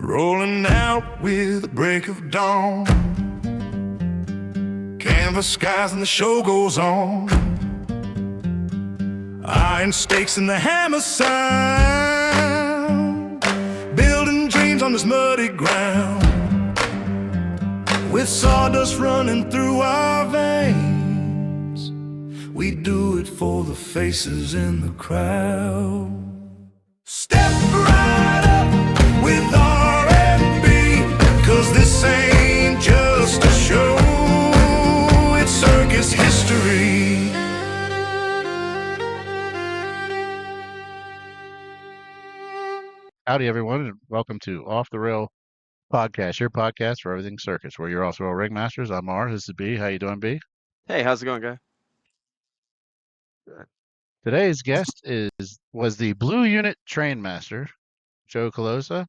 Rolling out with the break of dawn. Canvas skies and the show goes on. Iron stakes and the hammer sound. Building dreams on this muddy ground. With sawdust running through our veins, we do it for the faces in the crowd. Step right up with R&B, 'cause this ain't just a show, it's circus history. Howdy, everyone, and welcome to Off the Rail Podcast, your podcast for everything circus. We're your Off the Rail Ringmasters. I'm R. This is B. How you doing, B? Hey, how's it going, guy? Today's guest was the Blue Unit Trainmaster, Joe Colossa.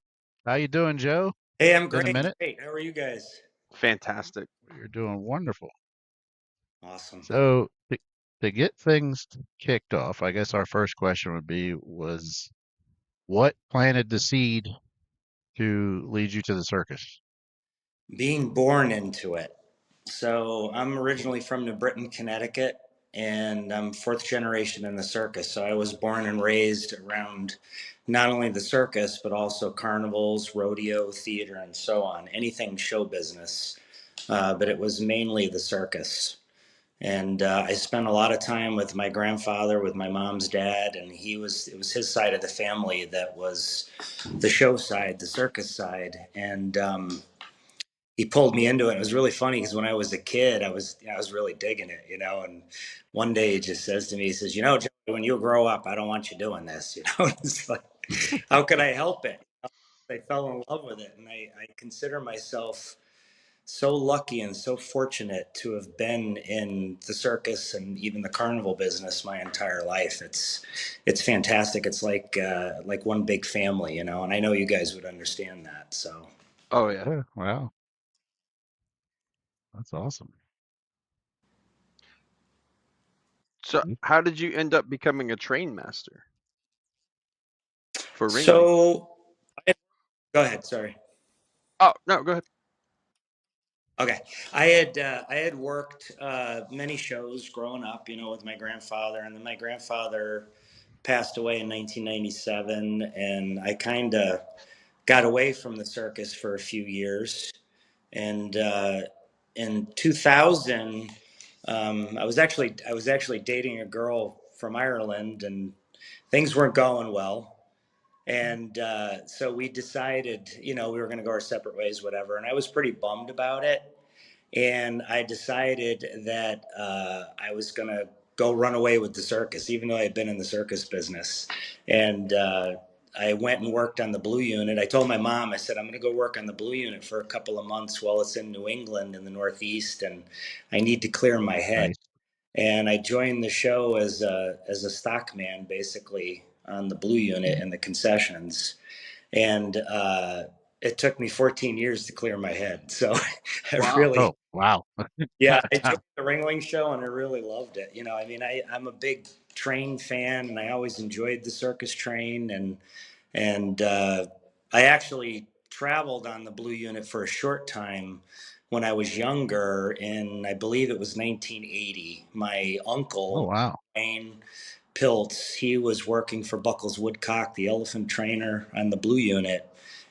How you doing, Joe? Hey, I'm Been a great. minute? Great. How are you guys? Fantastic. You're doing wonderful. Awesome. So to get things kicked off, I guess our first question would be, what planted the seed to lead you to the circus? Being born into it. So I'm originally from New Britain, Connecticut, and I'm fourth generation in the circus. So I was born and raised around not only the circus, but also carnivals, rodeo, theater, and so on. Anything show business. But it was mainly the circus. And I spent a lot of time with my grandfather, with my mom's dad, and it was his side of the family that was the show side, the circus side. And he pulled me into it. It was really funny because when I was a kid, I was really digging it, And one day he just says to me, he says, Joe, when you grow up, I don't want you doing this, It's like, how could I help it? I fell in love with it, and I consider myself so lucky and so fortunate to have been in the circus and even the carnival business my entire life. It's fantastic. It's like one big family, And I know you guys would understand that. So. Oh, yeah. Yeah, wow, that's awesome. So, how did you end up becoming a train master for Ringling? So, go ahead. Sorry. Oh, no, go ahead. Okay, I had worked many shows growing up, with my grandfather, and then my grandfather passed away in 1997, and I kind of got away from the circus for a few years, and in 2000, I was actually dating a girl from Ireland, and things weren't going well. And so we decided, we were going to go our separate ways, whatever. And I was pretty bummed about it. And I decided that I was going to go run away with the circus, even though I had been in the circus business. And I went and worked on the Blue Unit. I told my mom, I said, I'm going to go work on the Blue Unit for a couple of months while it's in New England in the Northeast. And I need to clear my head. Nice. And I joined the show as a stockman, basically, on the Blue Unit and the concessions. And it took me 14 years to clear my head. So Oh, wow. yeah, I joined the Ringling show and I really loved it. I'm a big train fan, and I always enjoyed the circus train. And I actually traveled on the Blue Unit for a short time when I was younger, and I believe it was 1980. My uncle, Oh, wow. Wayne Piltz, he was working for Buckles Woodcock, the elephant trainer on the Blue Unit.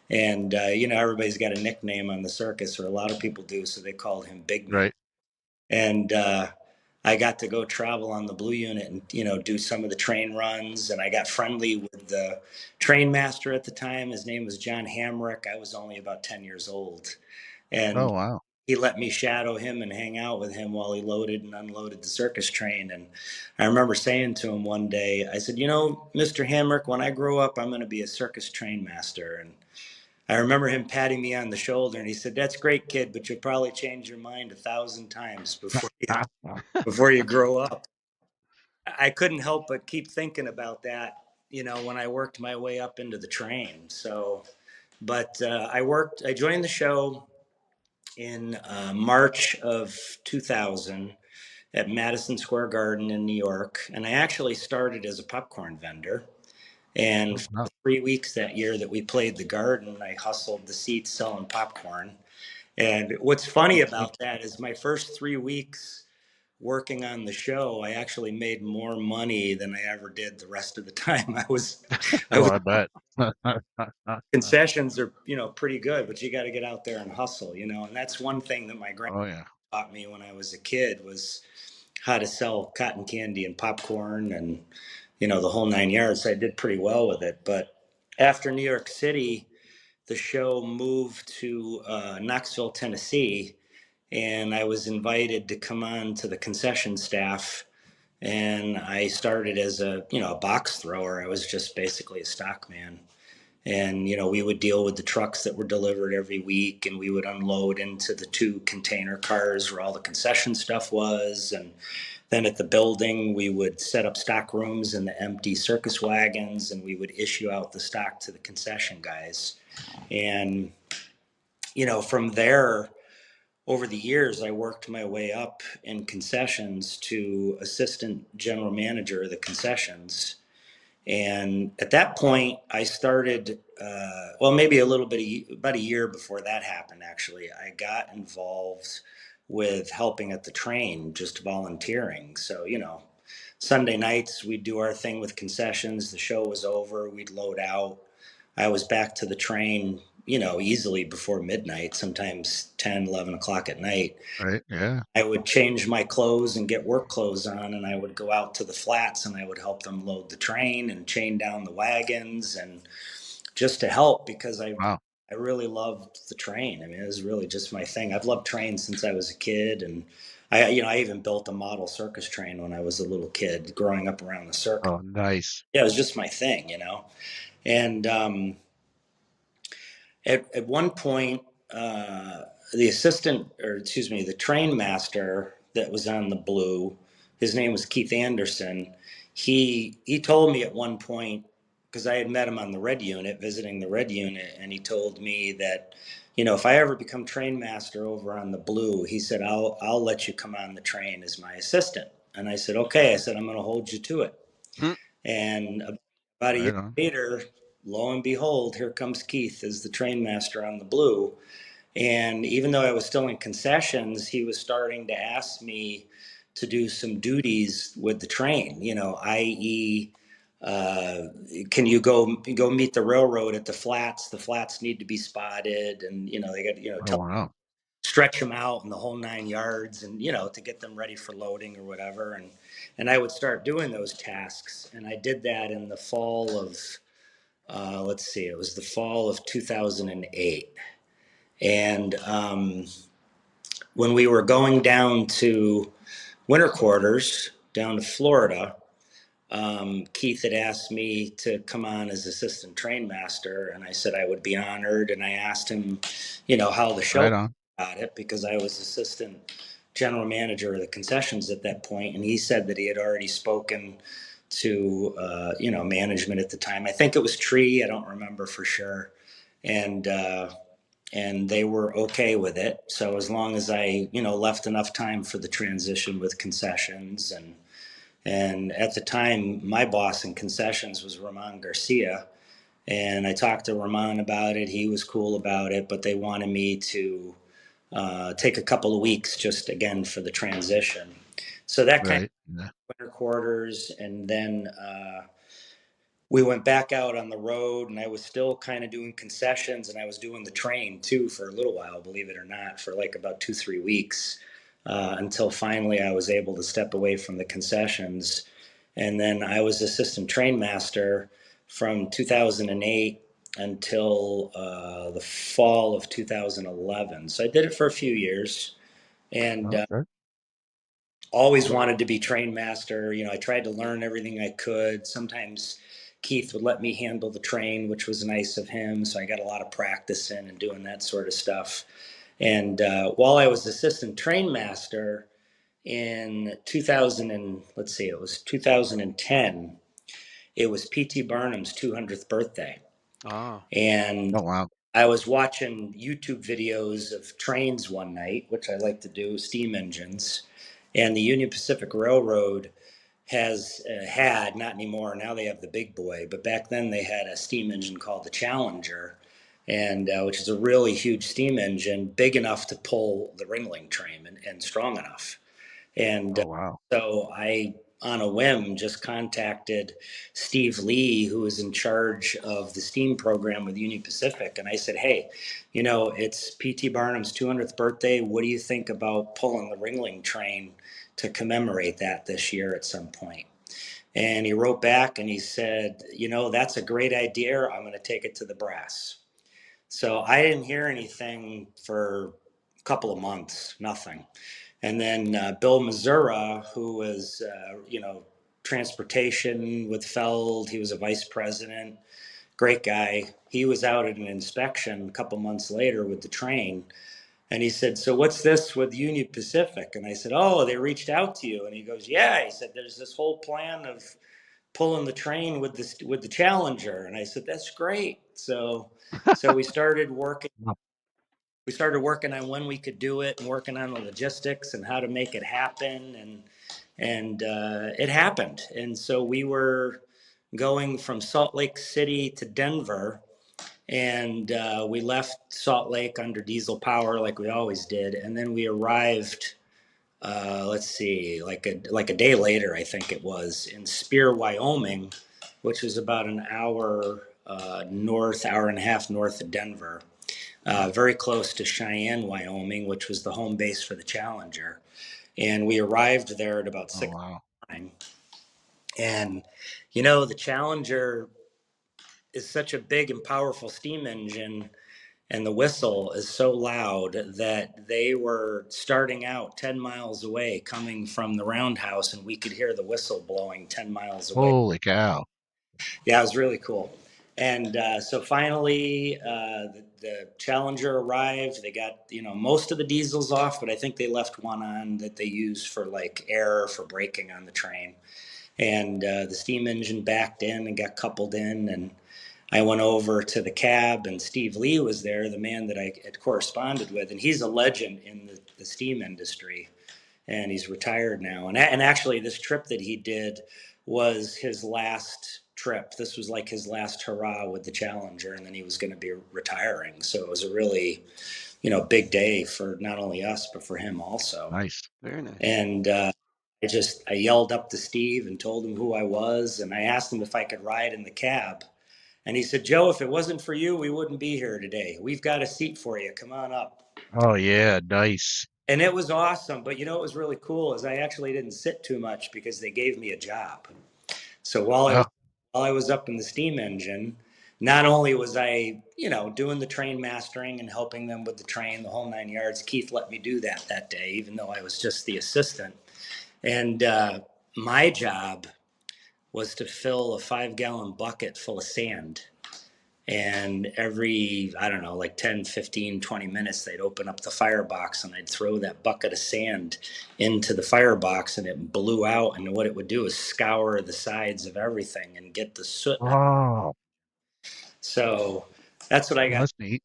And, everybody's got a nickname on the circus, or a lot of people do, so they called him Big Man. Right. And I got to go travel on the Blue Unit and, do some of the train runs. And I got friendly with the Trainmaster at the time. His name was John Hamrick. I was only about 10 years old. And Oh, wow. he let me shadow him and hang out with him while he loaded and unloaded the circus train. And I remember saying to him one day, I said, Mr. Hamrick, when I grow up, I'm going to be a circus train master. And I remember him patting me on the shoulder, and he said, "That's great, kid, but you'll probably change your mind 1,000 times before you grow up." I couldn't help but keep thinking about that, when I worked my way up into the train. So, but I joined the show in March of 2000 at Madison Square Garden in New York, and I actually started as a popcorn vendor. And Oh, for wow. 3 weeks that year that we played the Garden, I hustled the seats selling popcorn. And what's funny about that is my first 3 weeks working on the show, I actually made more money than I ever did the rest of the time. I Oh, was I bet. concessions are, pretty good, but you got to get out there and hustle, and that's one thing that my grandpa Oh, yeah. taught me when I was a kid was how to sell cotton candy and popcorn and, the whole 9 yards. I did pretty well with it. But after New York City, the show moved to Knoxville, Tennessee, and I was invited to come on to the concession staff. And I started as a box thrower. I was just basically a stockman. And, we would deal with the trucks that were delivered every week, and we would unload into the 2 container cars where all the concession stuff was. And then at the building, we would set up stock rooms in the empty circus wagons, and we would issue out the stock to the concession guys. And, from there, over the years, I worked my way up in concessions to assistant general manager of the concessions. And at that point, I started, well, maybe a little bit, about a year before that happened, actually, I got involved with helping at the train, just volunteering. So, Sunday nights, we'd do our thing with concessions. The show was over, we'd load out. I was back to the train, easily before midnight, sometimes 10, 11 o'clock at night. Right. Yeah. I would change my clothes and get work clothes on, and I would go out to the flats and I would help them load the train and chain down the wagons, and just to help because Wow. I really loved the train. I mean, it was really just my thing. I've loved trains since I was a kid, and I even built a model circus train when I was a little kid, growing up around the circus. Oh, nice. Yeah, it was just my thing. And at one point, the assistant, or excuse me, the train master that was on the Blue, his name was Keith Anderson. He told me at one point, because I had met him on the Red Unit, visiting the Red Unit, and he told me that, if I ever become train master over on the Blue, he said, I'll let you come on the train as my assistant. And I said, okay. I said, I'm going to hold you to it. Hmm. And about a year Right on. later, lo and behold, here comes Keith as the train master on the Blue. And even though I was still in concessions, he was starting to ask me to do some duties with the train, i.e., can you go meet the railroad at the flats? The flats need to be spotted, and they got Oh, wow. stretch them out in the whole 9 yards, and to get them ready for loading or whatever. And I would start doing those tasks, and I did that in the fall of let's see, it was the fall of 2008. And when we were going down to winter quarters down to Florida, Keith had asked me to come on as assistant train master, and I said I would be honored. And I asked him, how the show Right on. got it, because I was assistant general manager of the concessions at that point, and he said that he had already spoken to management at the time. I think it was Tree. I don't remember for sure, and they were okay with it. So as long as I left enough time for the transition with concessions, and at the time, my boss in concessions was Ramon Garcia. And I talked to Ramon about it. He was cool about it, but they wanted me to take a couple of weeks just again for the transition. So that kind Right. Yeah. of winter quarters. And then we went back out on the road, and I was still kind of doing concessions, and I was doing the train too for a little while, believe it or not, for like about 2, 3 weeks. Until finally I was able to step away from the concessions. And then I was assistant train master from 2008 until the fall of 2011. So I did it for a few years, and Okay. always wanted to be train master. I tried to learn everything I could. Sometimes Keith would let me handle the train, which was nice of him. So I got a lot of practice in and doing that sort of stuff. And while I was assistant train master in 2000, and let's see, it was 2010, it was P.T. Barnum's 200th birthday. Ah. And Oh, wow. I was watching YouTube videos of trains one night, which I like to do, steam engines. And the Union Pacific Railroad has had, not anymore, now they have the big boy, but back then they had a steam engine called the Challenger, and which is a really huge steam engine, big enough to pull the Ringling train and strong enough. And Oh, wow. so I, on a whim, just contacted Steve Lee, who was in charge of the STEAM program with Union Pacific. And I said, hey, it's P.T. Barnum's 200th birthday. What do you think about pulling the Ringling train to commemorate that this year at some point? And he wrote back and he said, that's a great idea. I'm going to take it to the brass. So I didn't hear anything for a couple of months, nothing. And then Bill Missoura, who was, transportation with Feld, he was a vice president, great guy. He was out at an inspection a couple months later with the train. And he said, so what's this with Union Pacific? And I said, oh, they reached out to you. And he goes, yeah. He said, there's this whole plan of pulling the train with the Challenger. And I said, that's great. So we started working. We started working on when we could do it and working on the logistics and how to make it happen. And it happened. And so we were going from Salt Lake City to Denver. And we left Salt Lake under diesel power like we always did. And then we arrived, let's see, like a day later, I think it was, in Spear, Wyoming, which is about an hour north, hour and a half north of Denver. Very close to Cheyenne, Wyoming, which was the home base for the Challenger. And we arrived there at about 6 Oh, wow. a.m. And, the Challenger is such a big and powerful steam engine, and the whistle is so loud that they were starting out 10 miles away coming from the roundhouse, and we could hear the whistle blowing 10 miles away. Holy cow. Yeah, it was really cool. And so finally, the Challenger arrived. They got, most of the diesels off, but I think they left one on that they use for like air for braking on the train. And the steam engine backed in and got coupled in. And I went over to the cab, and Steve Lee was there, the man that I had corresponded with. And he's a legend in the steam industry. And he's retired now. And actually, this trip that he did was his last trip. This was like his last hurrah with the Challenger, and then he was going to be retiring. So it was a really, big day for not only us, but for him also. Nice. Very nice. And I yelled up to Steve and told him who I was, and I asked him if I could ride in the cab. And he said, Joe, if it wasn't for you, we wouldn't be here today. We've got a seat for you. Come on up. Oh, yeah. Nice. And it was awesome. But what was really cool is I actually didn't sit too much because they gave me a job. So while I was up in the steam engine, not only was I, doing the train mastering and helping them with the train, the whole 9 yards, Keith let me do that day, even though I was just the assistant. And my job was to fill a 5-gallon bucket full of sand. And every, I don't know, like 10, 15, 20 minutes, they'd open up the firebox and I'd throw that bucket of sand into the firebox, and it blew out. And what it would do is scour the sides of everything and get the soot out. Oh, So that's what I got. that's neat.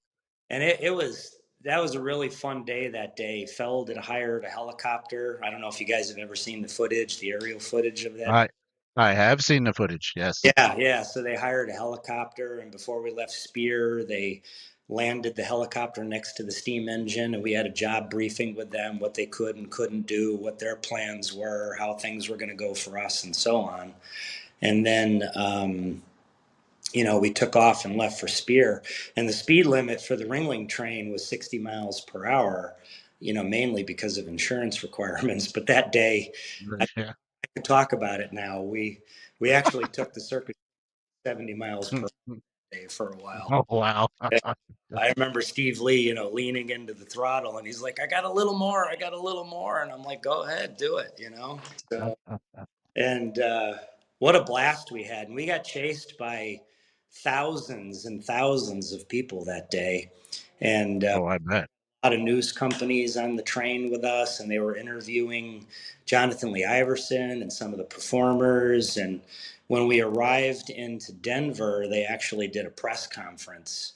And that was a really fun day that day. Feld had hired a helicopter. I don't know if you guys have ever seen the footage, the aerial footage of that. I have seen the footage. Yes. Yeah. So they hired a helicopter, and before we left Spear, they landed the helicopter next to the steam engine, and we had a job briefing with them, what they could and couldn't do, what their plans were, how things were going to go for us, and so on. And then, we took off and left for Spear, and the speed limit for the Ringling train was 60 miles per hour, mainly because of insurance requirements. But that day, Yeah. I could talk about it now. We actually took the circus 70 miles per day for a while. Oh, wow. I remember Steve Lee, leaning into the throttle, and he's like, I got a little more. And I'm like, go ahead, do it, So, and what a blast we had. And we got chased by thousands and thousands of people that day. And Oh, I bet. a lot of news companies on the train with us, and they were interviewing Jonathan Lee Iverson and some of the performers. And when we arrived into Denver, they actually did a press conference,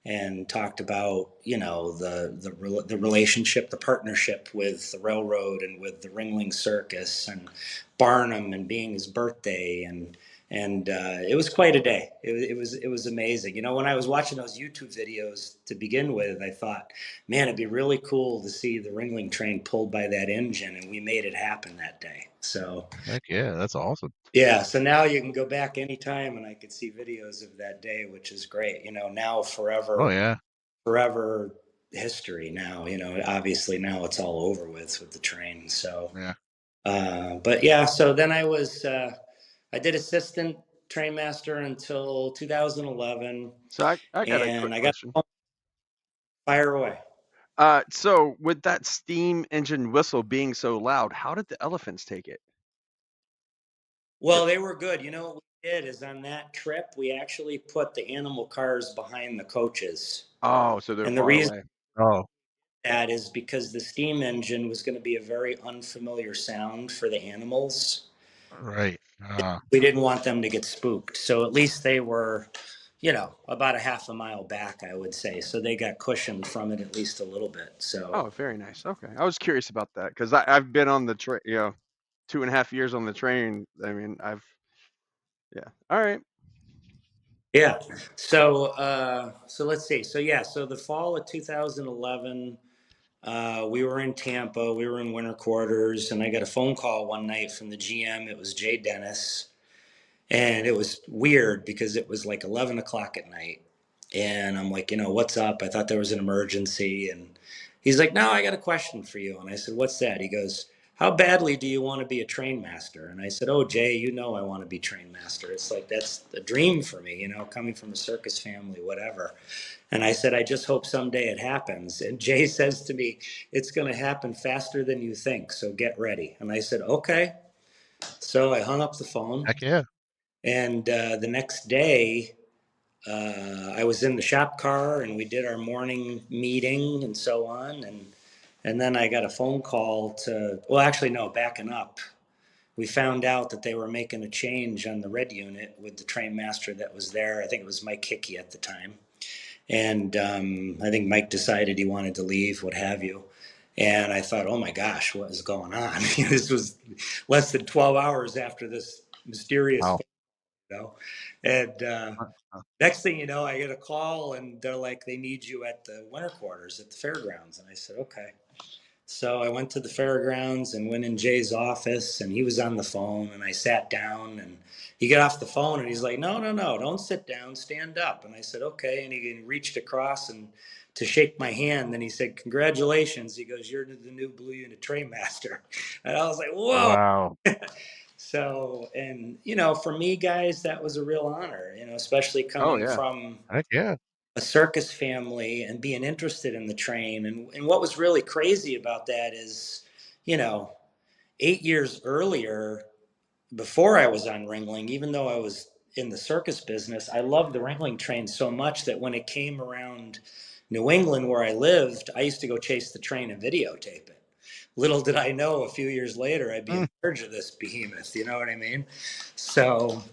and talked about, you know, the relationship, the partnership with the railroad and with the Ringling Circus and Barnum and being his birthday, and it was quite a day. It was amazing. You know, when I was watching those YouTube videos to begin with, I thought, man, it'd be really cool to see the Ringling train pulled by that engine, and we made it happen that day. So Heck yeah, that's awesome. yeah, so now you can go back anytime, and I could see videos of that day, which is great. You know, now Oh forever, yeah. forever history. Now, you know, obviously now it's all over with the train. So, Yeah. but yeah, so then I did assistant trainmaster until 2011, So I got a quick and I got question. fire away. So with that steam engine whistle being so loud, how did the elephants take it? Well, they were good. You know what we did is on that trip, we actually put the animal cars behind the coaches. Oh, so they're And the far reason away. Oh, that is because the steam engine was going to be a very unfamiliar sound for the animals. right. We didn't want them to get spooked. So at least they were, you know, about a half a mile back, I would say. So they got cushioned from it at least a little bit. So, Oh, very nice. Okay, I was curious about that because I've been on the train, 2.5 years on the train. I mean, yeah. All right. yeah. So let's see. So, yeah. So the fall of 2011, we were in Tampa. We were in winter quarters. And I got a phone call one night from the GM. It was Jay Dennis. And it was weird because it was like 11 o'clock at night. And I'm like, you know, what's up? I thought there was an emergency. And he's like, no, I got a question for you. And I said, what's that? He goes, how badly do you want to be a train master? And I said, oh, Jay, you know I want to be train master. It's like, that's a dream for me, you know, coming from a circus family, whatever. And I said, I just hope someday it happens. And Jay says to me, it's going to happen faster than you think. So get ready. And I said, okay. So I hung up the phone. Heck yeah. And the next day, I was in the shop car and we did our morning meeting and so on. And then I got a phone call to, well, actually, no, backing up. We found out that they were making a change on the red unit with the train master that was there. I think it was Mike Hickey at the time. And I think Mike decided he wanted to leave, what have you. And I thought, oh my gosh, what is going on? This was less than 12 hours after this mysterious, Wow. you know. And Uh, next thing you know, I get a call and they're like, they need you at the winter quarters at the fairgrounds. And I said, okay. So I went to the fairgrounds and went in Jay's office and he was on the phone and I sat down and he got off the phone and he's like, no, no, no, don't sit down, stand up. And I said, okay. And he reached across and to shake my hand. Then he said, congratulations. He goes, you're the new Blue Unit Train Master. And I was like, whoa. wow. So, and you know, for me, guys, that was a real honor, you know, especially Oh coming yeah. from Heck yeah. a circus family and being interested in the train. And what was really crazy about that is, you know, 8 years earlier, before I was on Ringling, even though I was in the circus business, I loved the Ringling train so much that when it came around New England where I lived, I used to go chase the train and videotape it. Little did I know a few years later I'd be in Mm, charge of this behemoth, you know what I mean? So